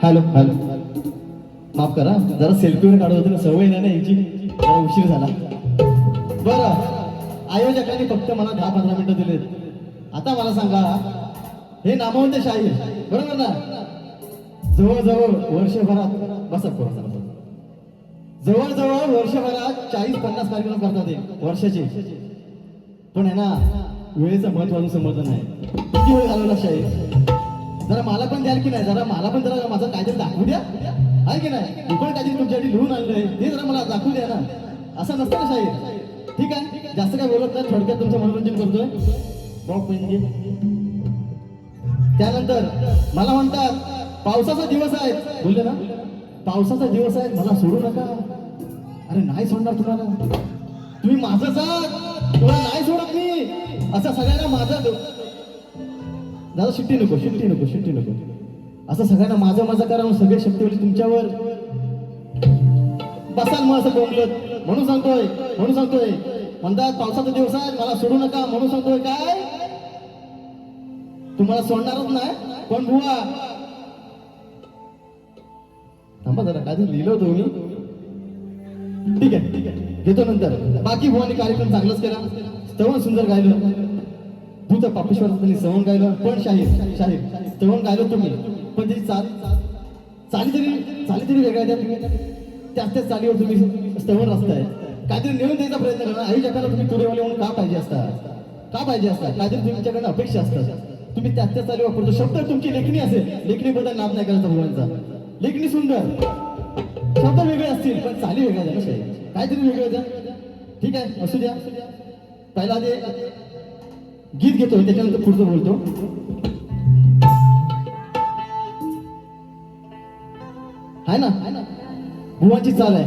Hello hello, माफ करा, जरा सेल्फीवर काढत होते ना, सवय नाही ना याची, जरा उशीर झाला. बरं, आयोजकांनी फक्त मला 10-15 मिनिटं दिलेत. आता मला सांगा, हे नामवंत शाहीर बरोबर ना, जवळजवळ वर्षभरात बसा जवळजवळ वर्षभरात 40-50 कार्यक्रम करतात एक वर्षाचे. पण आहे ना, वेळेचं महत्व अजून समजलं नाही. किती वेळ घालवला शाहीर, जरा मला पण द्याल की नाही, जरा मला पण जरा माझं काहीतरी दाखवू द्या, आहे की नाही. मी पण काहीतरी तुमच्यासाठी लिहून आणलंय, ते जरा मला दाखवू द्या ना. असं नसतं ना शाहीर. ठीक आहे, जास्त काय बोलत नाही, थोडक्यात तुमचं मनोरंजन करतोय. म्हणजे त्यानंतर मला म्हणतात पावसाचा दिवस आहे, बोलले ना, पावसाचा दिवस आहे, मला सोडू नका. अरे नाही सोडणार तुम्हाला, तुम्ही माझंच आहात, तुम्हाला नाही सोडत मी. असं सगळ्यांना माझं, दादा सुट्टी नको, सुट्टी नको, सुट्टी नको, असं सगळ्यांना माझं करा, सगळे शक्तीवरती तुमच्यावर बसाल मग असं बोंबलत. म्हणून सांगतोय म्हणतात पावसाचा दिवस आहे, मला सोडू नका. म्हणून सांगतोय काय, तुम्हाला सोडणारच नाही. पण बुवा थांबा जरा, काय लिहिलं होतं मी. ठीक आहे घेतो नंतर. बाकी बुवानी कार्यक्रम चांगलाच केला, स्तवन सुंदर गायलं, तू तर पापेश्वर त्यांनी सवंग गायलं. पण शाहीर सवंग गायलं तुम्ही, पण त्याची चाली तरी वेगळ्या द्या. त्याच चालीवर तुम्ही स्तवन रचताय. काहीतरी नेऊन द्यायचा प्रयत्न करा. आई जगाला तुम्ही तुरेवाले म्हणून का पाहिजे असतात, काहीतरी तुमच्याकडनं अपेक्षा असतात. तुम्ही त्याच चाली वापरतो. शब्द तुमची लेखणी असेल, लेखणीबद्दल नाद नाही करायचा भगवानचा. लेखणी सुंदर, शब्द वेगळे असतील पण चाली वेगळ्या द्या, काहीतरी वेगळं द्या. ठीक आहे, असू द्या. पहिला ते गीत घेतो, त्याच्यानंतर पुढचं बोलतो. आहे ना, भुवाची चाल आहे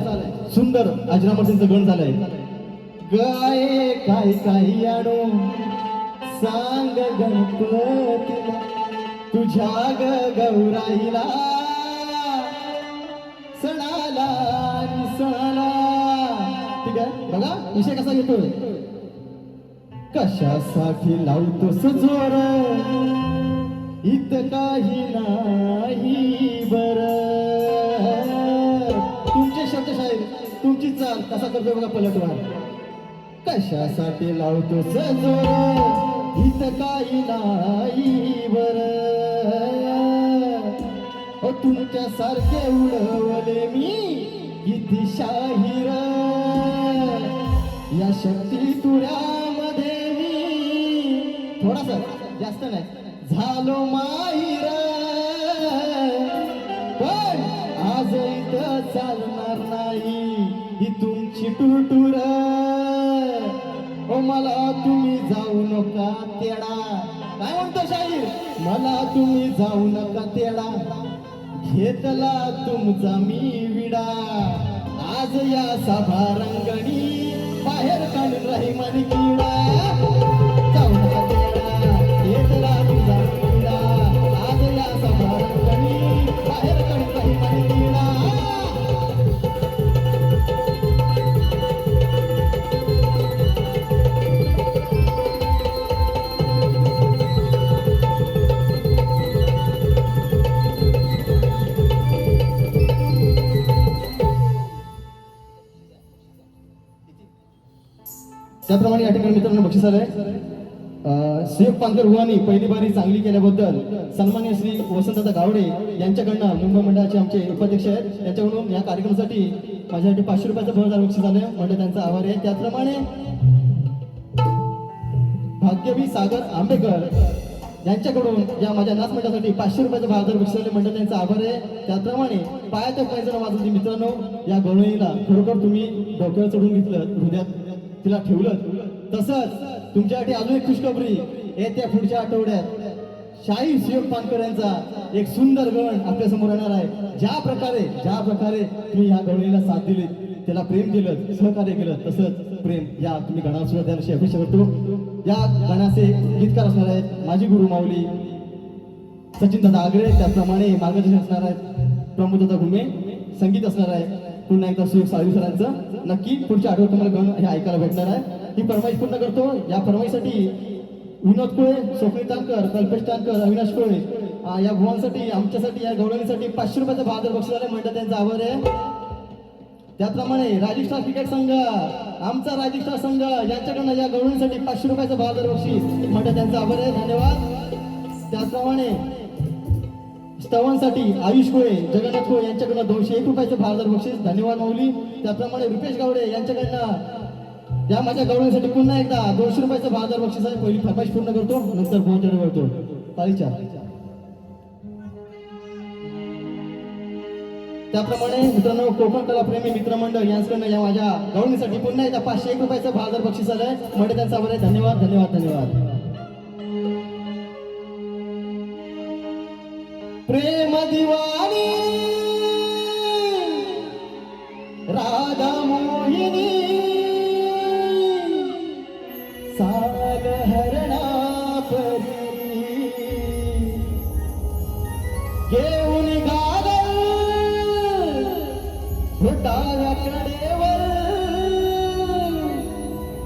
सुंदर, अजरामरचा गण झालाय. गाय काय आणू सांग गणपतीला, तुझ्या गौराईला, सणाला सणाला. ठीक आहे, बघा विषय कसा घेतोय. कशासाठी लावतोस जोर, इत काही नाही बर. तुमचे शब्द शाहीर, तुमची चाल कसा करतोय बघा पलटवार. कशासाठी लावतोस जोर, इत काही नाही बर. तुमच्या सारखे उडवले मी किती शाहीर, या शक्ती तुऱ्यामध्ये मी थोडासा जास्त नाही झालो माहीर. पण आज इथं चालणार नाही ही तुमची टुरटुर. ओ मला तुम्ही जाऊ नका तेडा, काय म्हणतो शाहीर, मला तुम्ही जाऊ नका तेडा, घेतला तुमचा मी विडा. आज या सभा रंगणी बाहेर काढून राही मन किडा. जाऊ नका तेडा, घेतला तुमचा विडा. आज या सभा रंगणी बाहेर काढून राही मन किडा. त्याप्रमाणे या ठिकाणी मित्रांनो बक्षीस आलंय. सुयोग पानकर भुवानी पहिली बारी चांगली केल्याबद्दल सन्मान्य श्री वसंतदादा गावडे यांच्याकडनं, मुंबई मंडळाचे आमचे उपाध्यक्ष आहेत, त्यांच्याकडून या कार्यक्रमासाठी माझ्यासाठी 500 रुपयाचं भरदार बक्षीस आलंय. म्हणजे त्यांचा आभार आहे. त्याचप्रमाणे भाग्यवी सागर आंबेकर यांच्याकडून या माझ्या नाच मंडळासाठी 500 रुपयाचं भरदार बक्षीस आले. म्हणजे त्यांचा आभार आहे. त्याचप्रमाणे पायाच्या पैजण वाजवती मित्रांनो, या गवळणीला खरोखर तुम्ही डोक्यावर चढून घेतलं, हृदयात तिला ठेवलं. तसंच तुमच्यासाठी अजून एक खुशखबरी, येत्या पुढच्या आठवड्यात शाहीर सुयोग पानकर यांचा एक सुंदर गण आपल्या समोर येणार आहे. ज्या प्रकारे तुम्ही या गवळीला साथ दिली, त्याला प्रेम दिलं, सहकार्य केलं, तसंच प्रेम या तुम्ही गणाला सुद्धा द्यायला अशी अपेक्षा करतो. या गणाचे गीतकार असणार आहेत माझी गुरु माऊली सचिन दादा आगरे. त्याचप्रमाणे मार्गदर्शन असणार आहेत प्रमोद दादा घुमे. संगीत असणार आहे पुन्हा एकदा सुयोग साळवी सरांचं. नक्की पुढच्या आठवड्यात तुम्हाला गण हे ऐकायला भेटणार आहे. ही फरमाईश पूर्ण करतो. या फरमाईसाठी विनोद कुळे, स्वप्नील तानकर, कल्पेश तानकर, अविनाश कुळे या भावांसाठी, आमच्यासाठी, या गवळणीसाठी 500 रुपयाचं बहादर बक्षीस आले म्हणतात, त्यांचा आभार आहे. त्याचप्रमाणे राजीव स्टार क्रिकेट संघ, आमचा राजीव स्टार संघ यांच्याकडनं या गवळणीसाठी 500 रुपयाचं बहादर बक्षीस म्हणतात, त्यांचा आभार आहे, धन्यवाद. त्याचप्रमाणे स्तवांसाठी आयुष कोळे, जगन्नाथ कोळे यांच्याकडनं 201 रुपयाचं बहादर बक्षीस, धन्यवाद माऊली. त्याचप्रमाणे रुपेश गावडे यांच्याकडनं या माझ्या गवळणीसाठी पुन्हा एकदा 200 रुपयाचं बहादर बक्षीस आहे. पहिली फरमाईश पूर्ण करतो, नंतर पोहोचवतो करतो. तालीच्या त्याप्रमाणे मित्रांनो, कोकण कला प्रेमी मित्रमंडळ यांच्याकडनं या माझ्या गवळणीसाठी पुन्हा एकदा 501 रुपयाचं बहादर बक्षीस आलंय म्हणजे त्यांचा आभार आहे, धन्यवाद धन्यवाद धन्यवाद. प्रेम दिवाणी राधा मोहिनी साल हरणा परी घेऊन गागल डाव्या कडेवर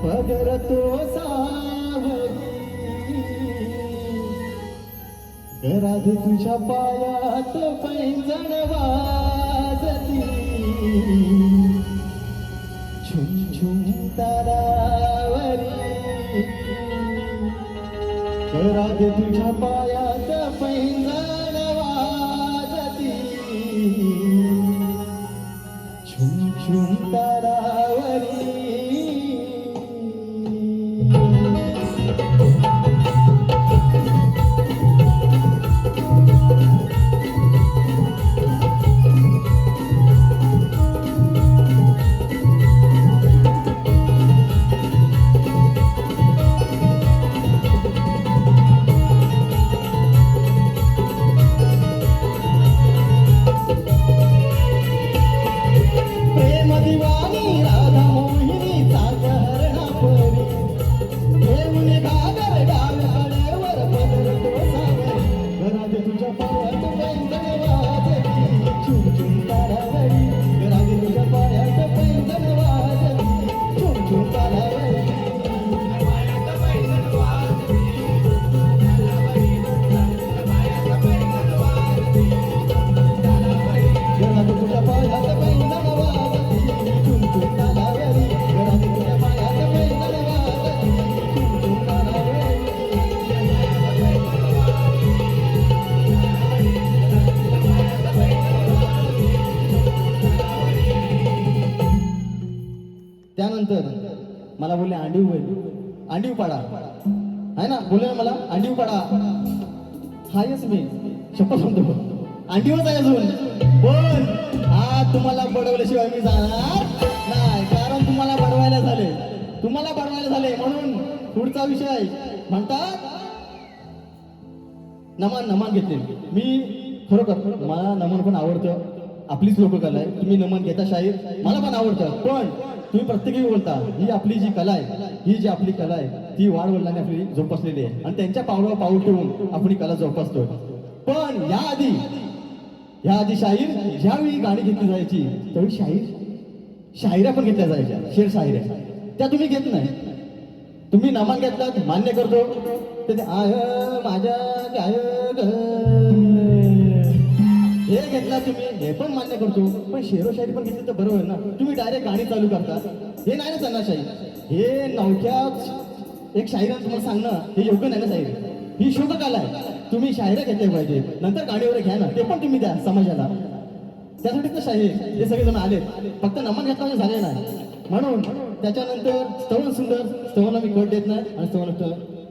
पदरतो सावरी घरात तुझ्या पायात पैंजण वाजती छुम छुम तारावरी घरात तुझ्या पायात पैंजण वाजती छुम छुम तारावरी. त्यानंतर मला बोलले अंडीव अंडीव पाडा आहे ना, बोलले ना मला अंडीव पाडा. हायच मी शपथ म्हणतो अंडीवच आहे अजून, पण आज तुम्हाला बडवल्याशिवाय मी जाणार नाही, कारण तुम्हाला बडवायला झाले म्हणून पुढचा विषय म्हणतात नमन घेतले. मी खरोखर मला नमन पण आवडतं, आपलीच लोककला आहे. तुम्ही नमन घेता शाहीर, मला पण आवडतं, पण तुम्ही प्रत्येकी बोलता ही आपली जी कला आहे, ही जी आपली कला आहे ती वाडवडिलांनी आपली जोपासलेली आहे आणि त्यांच्या पावलावर पाऊल ठेवून आपली कला जोपासतो. पण या आधी शाहीर ज्यावेळी गाणी घेतली जायची त्यावेळी शाहिऱ्या पण घेतल्या जायच्या, शेर शाहिऱ्या, त्या तुम्ही घेत नाही. तुम्ही नमन घेतलात, मान्य करतो, ते आय माझ्या गाय हे घेतला तुम्ही, हे पण मान्य करतो, पण शेरो शायरी पण घेतली तर बरोबर ना. तुम्ही डायरेक्ट गाणी चालू करता, हे नाही ना चालणार शाहीर. हे नवख्या एक शाहिरानं तुम्हाला सांगणं हे योग्य नाही ना शाहीर, ही शोधकला आहे. तुम्ही शाहिऱ्या घेतल्या पाहिजे, नंतर गाणीवर घ्या ना, ते पण तुम्ही द्या समाजाला. त्यासाठी तर शाहीर हे सगळेजण आले, फक्त नमन घेतला म्हणजे झाले नाही. म्हणून त्याच्यानंतर स्तवन सुंदर, स्तवनला मी कट देत नाही आणि स्तवन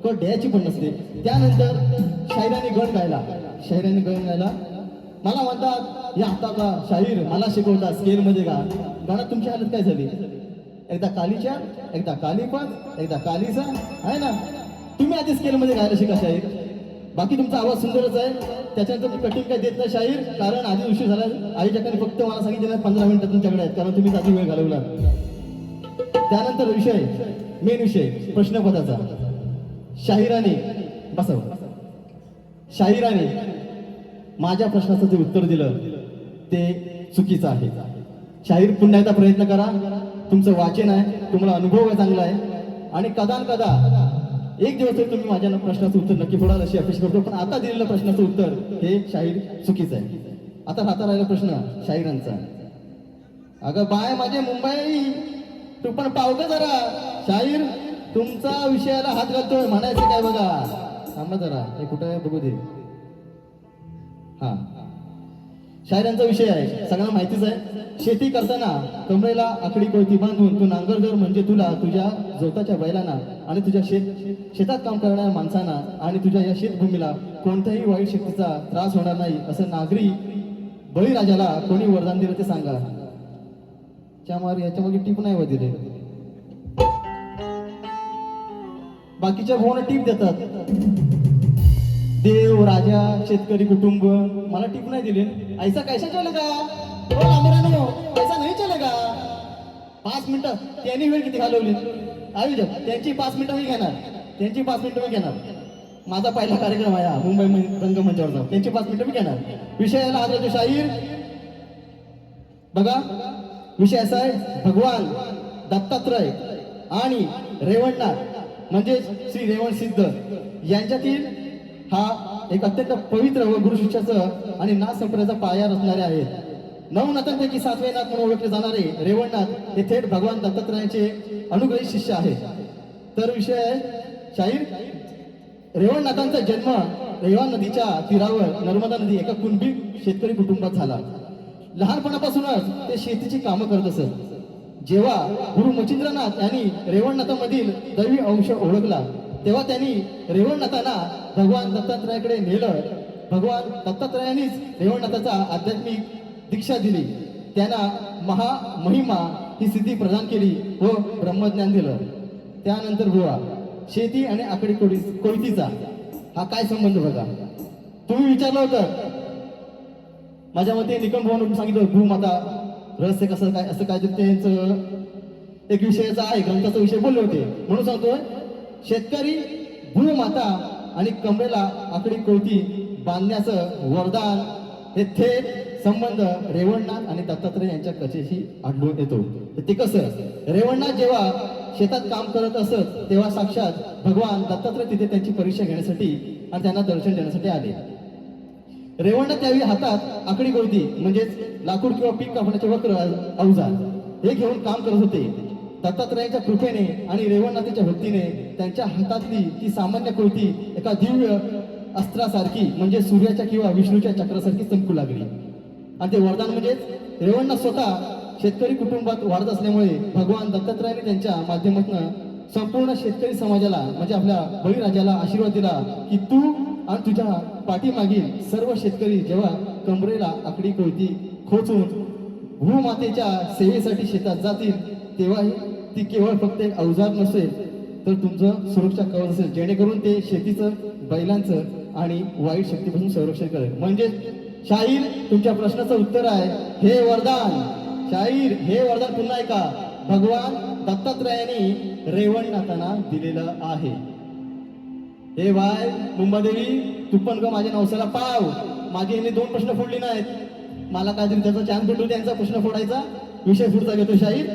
कट द्यायची पण नसते. त्यानंतर शाहिरांनी गण गायला मला म्हणतात या आता का शाहीर मला शिकवता स्केलमध्ये गा. गाण्यात तुमची हालत काय झाली, एकदा कालीच्या, एकदा कालीपद, एकदा कालीचा आहे ना. तुम्ही आधी स्केलमध्ये गायला शिका शाहीर, बाकी तुमचा आवाज सुंदरच आहे. त्याच्यानंतर मी कटिंग काय देत नाही शाहीर, कारण आधी उशीर झाला. आईच्याकडे फक्त मला सांगितलं 15 मिनिटं तुमच्याकडे आहेत, कारण तुम्ही आधी वेळ घालवला. त्यानंतर मेन विषय प्रश्नपदाचा. शाहिराने माझ्या प्रश्नाचं जे उत्तर दिलं ते चुकीचं आहे. शाहीर पुन्हा एकदा प्रयत्न करा, तुमचं वाचन आहे, तुम्हाला अनुभव आहे चांगला आहे, आणि कदा एक दिवस तरी तुम्ही माझ्या प्रश्नाचं उत्तर नक्की फोडाल अशी अपेक्षा करतो, पण आता दिलेलं प्रश्नाचं उत्तर हे शाहीर चुकीचं आहे. आता राहिला प्रश्न शाहिरांचा. अगं बाय माझे मुंबई तू पण पाव का जरा. शाहीर तुमचा विषयाला हात घालतोय म्हणायचं काय बघा. थांबा जरा, हे कुठं आहे बघू दे. हा, शाहिरांचा विषय आहे, सगळ्यांना माहितीच आहे. शेती करताना कमरेला आकडी कोयती बांधून तू नांगरदर म्हणजे तुला तुझ्या जोताच्या बैलांना आणि तुझ्या शेतात काम करणाऱ्या माणसांना आणि तुझ्या या शेतभूमीला कोणत्याही वाईट शक्तीचा त्रास होणार नाही असं नागरी बळीराजाला कोणी वरदान दिलं ते सांगा. याच्या मागे टीप नाही व दिले. बाकीच्या भावांना टीप देतात. देव, राजा, शेतकरी कुटुंब, मला टीप नाही दिली. ऐसा कैसा चलेगा? हो आमरानो, ऐसा नाही चलेगा. 5 मिनिटं त्यांनी वेळ किती घालवली आयुष्य. त्यांची 5 मिनिटं मी घेणार, त्यांची 5 मिनिटं मी घेणार. माझा पहिला कार्यक्रम आहे मुंबई रंगमंचावर जाऊन, त्यांची 5 मिनिटं मी घेणार. विषयाला हा जो शाहीर बघा, विषय असा आहे, भगवान दत्तात्रय आणि रेवणनाथ म्हणजे श्री रेवण सिद्ध यांच्यातील हा एक अत्यंत पवित्र व गुरु शिष्याचं आणि नाथ संप्रदायाचा पाया रचणारे आहेत. 9 नाथांपैकी 7वे नाथ म्हणून ओळखले जाणारे रेवणनाथ हे थेट भगवान दत्तात्रयांचे अनुग्रही शिष्य आहेत. तर विषय आहे शाहीर. रेवणनाथांचा जन्म रेवा नदीच्या तीरावर नर्मदा नदी एका कुणबी शेतकरी कुटुंबात झाला. लहानपणापासूनच ते शेतीची कामं करत असत. जेव्हा गुरु मच्छिंद्रनाथ यांनी रेवणनाथामधील दैवी अंश ओळखला तेव्हा त्यांनी रेवणनाथांना भगवान दत्तात्रयाकडे नेलं. भगवान दत्तात्रयांनीच रेवणनाथाचा आध्यात्मिक दीक्षा दिली. त्यांना महामहिमा ही सिद्धी प्रदान केली व ब्रह्मज्ञान दिलं. त्यानंतर बुवा शेती आणि आकडी कोयतीचा हा काय संबंध बघा. तुम्ही विचारलं होतं माझ्या मते निकम भाऊन सांगितलं भूमाता रहस्य कसं काय असं काय त्यांचं एक विषयाचा आहे, ग्रंथाचा विषय बोलले होते. म्हणून सांगतोय शेतकरी भूमाता आणि कमरेला आकडी कोयती बांधण्याचं वरदान हे थेट संबंध रेवणनाथ आणि दत्तात्रय यांच्या कथेशी आढळून येतो. ते कसं, रेवणनाथ जेव्हा शेतात काम करत असत तेव्हा साक्षात भगवान दत्तात्रय तिथे त्यांची परीक्षा घेण्यासाठी आणि त्यांना दर्शन देण्यासाठी आले. रेवणनाथ त्यावेळी हातात आकडी कोयती म्हणजेच लाकूड किंवा पीक कापण्याचे वक्र अवजार हे घेऊन काम करत होते. दत्तात्रयांच्या कृपेने आणि रेवणनाथाच्या भक्तीने त्यांच्या हातातली ती सामान्य कोयती एका दिव्य अस्त्रासारखी म्हणजे सूर्याच्या किंवा विष्णूच्या चक्रासारखी चमकू लागली. आणि ते वरदान म्हणजेच रेवणनाथ स्वतः शेतकरी कुटुंबात वाढत असल्यामुळे भगवान दत्तात्रयाने त्यांच्या माध्यमातून संपूर्ण शेतकरी समाजाला म्हणजे आपल्या बळीराजाला आशीर्वाद दिला की तू आणि तुझ्या पाठीमागील सर्व शेतकरी जेव्हा कमरेला आकडी कोयती खोचून भूमातेच्या सेवेसाठी शेतात जातील तेव्हा ती केवळ फक्त एक अवजार नसेल तर तुमचं सुरक्षा कवच असेल, जेणेकरून ते शेतीचं, बैलांचं आणि वाईट शक्तीपासून संरक्षण करेल. म्हणजे शाहीर तुमच्या प्रश्नाचं उत्तर आहे हे वरदान. शाहीर हे वरदान पुन्हा ऐका, भगवान दत्तात्रयाने रेवणनाथांना दिलेलं आहे. हे बाय मुंबादेवी तू पण ग माझ्या नवसाला पाव. मागे यांनी 2 प्रश्न फोडले नाहीत, मला काहीतरी त्याचा चान्स भेटू त्यांचा प्रश्न फोडायचा. विषय पुढचा घेतो शाहीर.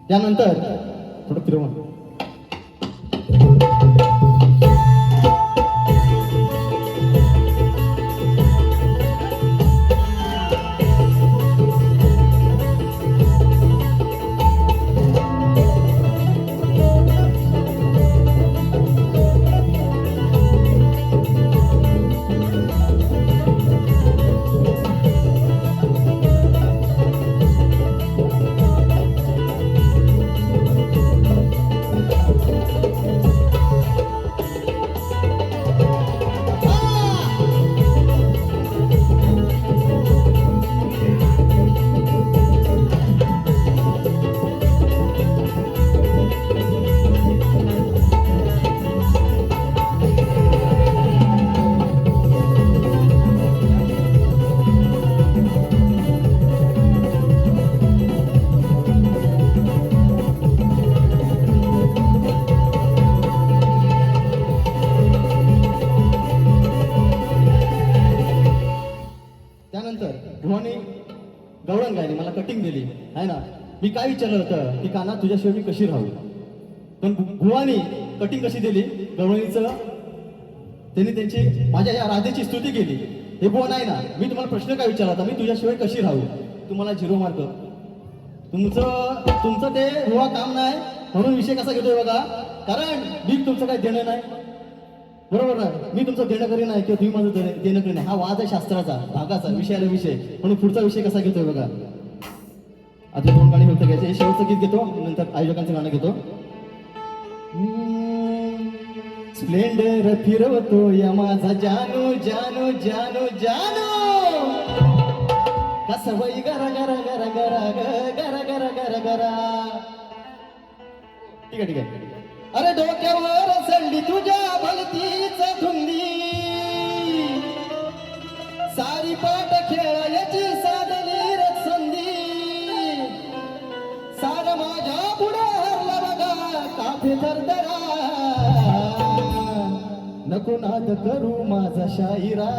त्यानंतर थोडं फिरवून मला कटिंग दिली आहे ना. मी काय विचारलं होतं की काना तुझ्याशिवाय मी कशी राहू, पण बुवानी कटिंग कशी दिली गवळणीचं, त्यांनी त्यांची माझ्या या राधेची स्तुती केली. हे बुवा नाही ना, मी तुम्हाला प्रश्न काय विचारला होता, मी तुझ्याशिवाय कशी राहू, तुम्हाला 0 मार्क. तुमचं ते बुवा काम नाही म्हणून विषय कसा घेतोय बघा, कारण मी तुमचं काही देणं नाही, बरोबर ना. मी तुमचं देणं करी नाही किंवा तुम्ही माझं देणं करी नाही. हा वाद आहे शास्त्राचा, भागाचा, विषयाला विषय, म्हणून पुढचा विषय कसा घेतोय बघा. आता 2 गाणी फक्त घ्यायचे. हे शेवटचं गीत घेतो, नंतर आयोजकांचं गाणं घेतो. स्प्लेंडर फिरवतो या माझा जानू जानू जानू जानू, कसं बाई गरा गरा गरा गरा गरा गरा गरा गरा. ठीक आहे ठीक आहे. अरे डोक्यावर चढली तुझ्या भलतीच धुंदी, सारी पाठ खेळायची साधली रत्संदी, सार माझ्या पुढे हरला बघा काफे दरदरा, नको नाद करू माझा शाहिरा,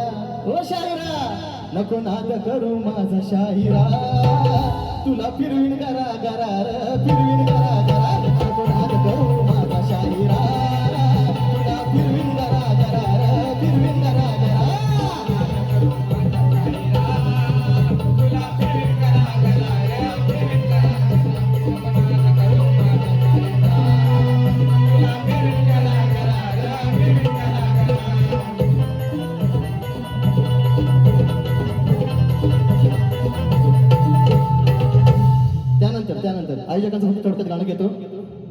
ओ शाहिरा नको नाद करू माझा शाहिरा, तुला फिरवीन गरा गरा फिरवीन गरा गरा, नको नाद करू माझा शाहिरा, तुला फिरवीन गरा गरा फिरवीन गरा गरा. त्यानंतर आयोजकांचं फक्त थोडक्यात गाणं घेतो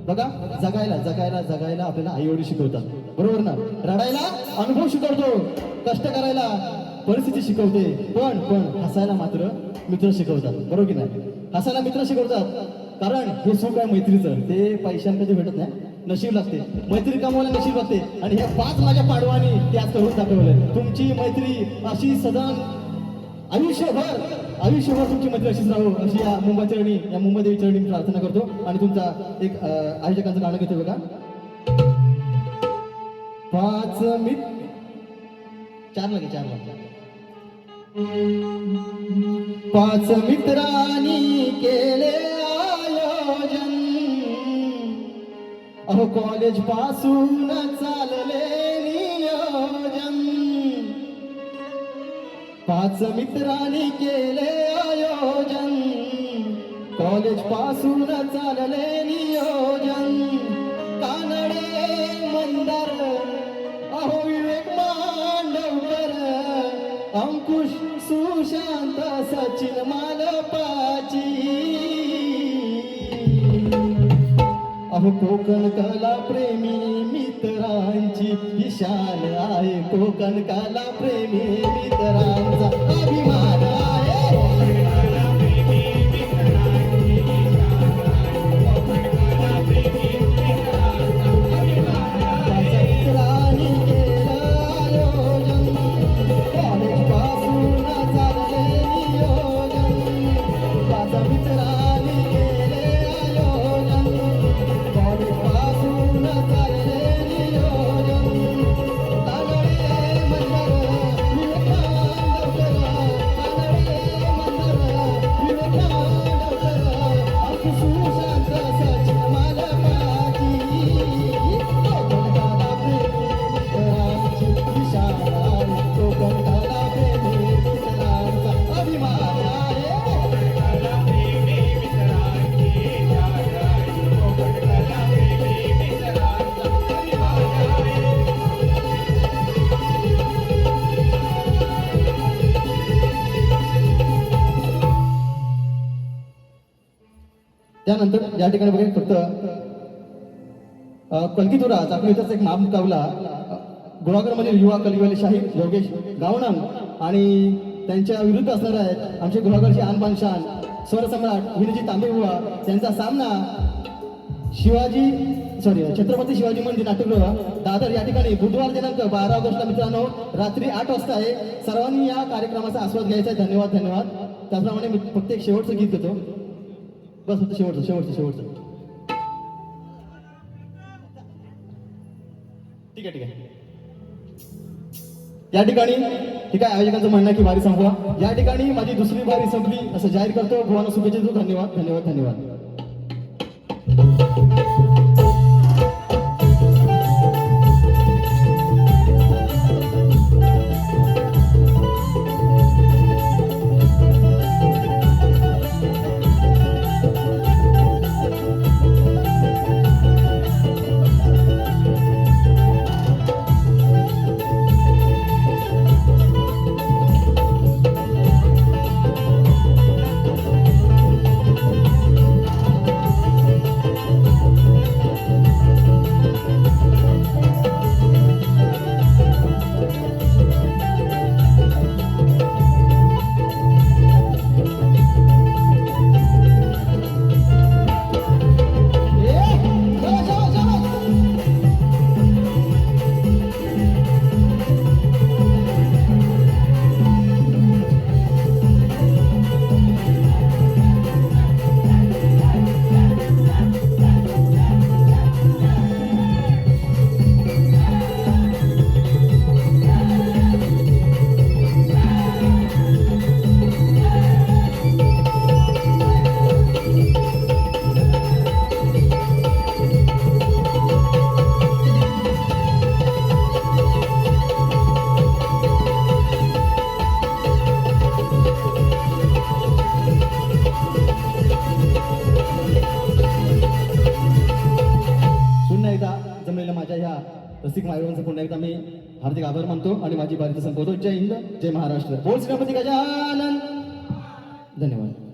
बघा. जगायला जगायला जगायला आपल्याला आई वडील शिकवतात, बरोबर ना. रडायला अनुभव शिकवतो, कष्ट करायला परिस्थिती शिकवते, पण हसायला मात्र मित्र शिकवतात, बरोबर की नाही. हसायला मित्र शिकवतात, कारण हे सुख आहे मैत्रीचं, ते पैशांना कधी भेटत नाही, नशीब लागते. मैत्री कमवायला नशीब लागते, आणि हे 5 माझ्या पाडवानी ते आज करून दाखवलंय. तुमची मैत्री अशी सदन आयुष्यभर तुमची मैत्री अशीच राहू, अशी या मुंबई चरणी, या मुंबई देवी चरणी प्रार्थना करतो. आणि तुमचा एक आयोजकांचं गाणं घेतो बघा. 5 मित्र 4 लागे 4 लागे. 5 मित्रांनी केले आयोजन, अहो कॉलेज पासून चालले नियोजन. 5 मित्रांनी केले आयोजन, कॉलेज पासून चालले नियोजन. कानडे मंदार, अहो विवेक मांडवकर, अंकुश सुशांत सचिन मालपाची, अहो कोकण कला प्रेमी मित्रांची ही शान आहे, कोकण कला प्रेमी मित्रांचा अभिमान आहे. मित्रांनी केलं आयोजन, कॉलेज पासून चालले नियोजन. 5 मित्रांनी केले आयोजन, कॉलेज पासून चालले नियोजन. कानडे मंदार विवेक मांडवकर, कानडे मंदार विवेक मांडवकर, अंकुश सुशांत सचिन मालपाची, कोकण कला प्रेमी मित्रांची ही शान आहे, कोकण कला प्रेमी मित्रांचा अभिमान आहे. त्यानंतर या ठिकाणी बघा फक्त कलगीतुरा चाकणीचा एक महामुकाबला गुहागरमधील युवा कलगीवाले शाहीर योगेश गावणम आणि त्यांच्या विरुद्ध असणार आहेत आमचे गुहागरचे आनबान शान स्वरसम्राट विनोजी तांबेबुवा. त्यांचा सामना छत्रपती शिवाजी मंदिर नाट्यगृह दादर या ठिकाणी बुधवार दिनांक 12 ऑगस्टला मित्रांनो रात्री 8 वाजता आहे. सर्वांनी या कार्यक्रमाचा आस्वाद घ्यायचा आहे. धन्यवाद धन्यवाद. त्याचप्रमाणे मी फक्त एक शेवटचं गीत घेतो, बस फक्त शेवटचं. ठीक आहे. या ठिकाणी ठीक आहे, आयोजकांचं म्हणणं आहे की वारी संपवा. या ठिकाणी माझी दुसरी वारी संपली असं जाहीर करतो. भगवान शुभेच्छा देतो. धन्यवाद धन्यवाद धन्यवाद. जमलेल्या माझ्या ह्या रसिक मायवांचा पुन्हा एकदा मी हार्दिक आभार मानतो आणि माझी बारीचं संपवतो. जय हिंद, जय महाराष्ट्र. बोल श्रीपती गजानन. धन्यवाद.